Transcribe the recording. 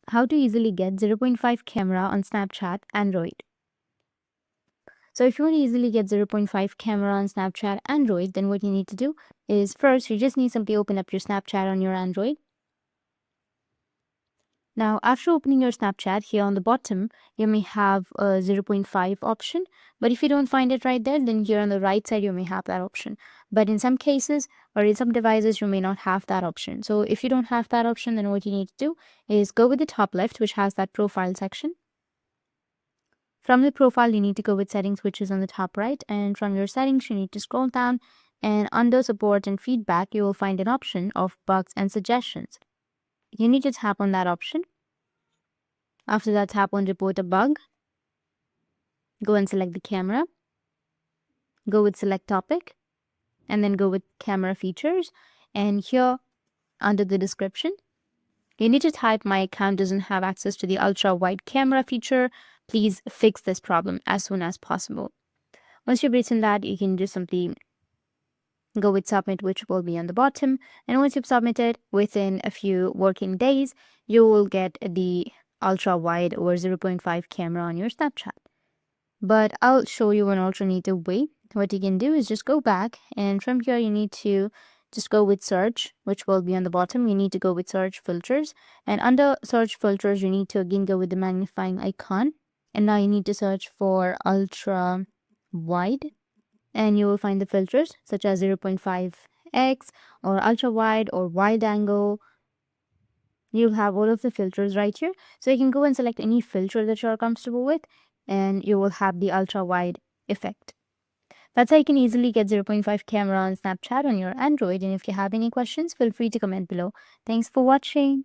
how to easily get 0.5 camera on Snapchat Android. So if you want to easily get 0.5 camera on Snapchat Android, then what you need to do is first, you just need simply open up your Snapchat on your Android. Now, after opening your Snapchat, here on the bottom, you may have a 0.5 option. But if you don't find it right there, then here on the right side, you may have that option. But in some cases or in some devices, you may not have that option. So if you don't have that option, then what you need to do is go with the top left, which has that profile section. From the profile, you need to go with settings, which is on the top right. And from your settings, you need to scroll down. And under support and feedback, you will find an option of bugs and suggestions. You need to tap on that option. After that, tap on report a bug. Go and select the camera. Go with select topic. And then go with camera features. And here under the description, you need to type my account doesn't have access to the ultra wide camera feature. Please fix this problem as soon as possible. Once you've written that, you can just simply go with submit, which will be on the bottom. And once you've submitted, within a few working days, you will get the ultra wide or 0.5 camera on your Snapchat. But I'll show you an alternative way. What you can do is just go back, and from here you need to just go with search, which will be on the bottom. You need to go with search filters, and under search filters you need to again go with the magnifying icon, and now you need to search for ultra wide, and you will find the filters such as 0.5x or ultra wide or wide angle. You'll have all of the filters right here, so you can go and select any filter that you're comfortable with, and you will have the ultra wide effect. That's how you can easily get 0.5 camera on Snapchat on your Android. And if you have any questions, feel free to comment below. Thanks for watching.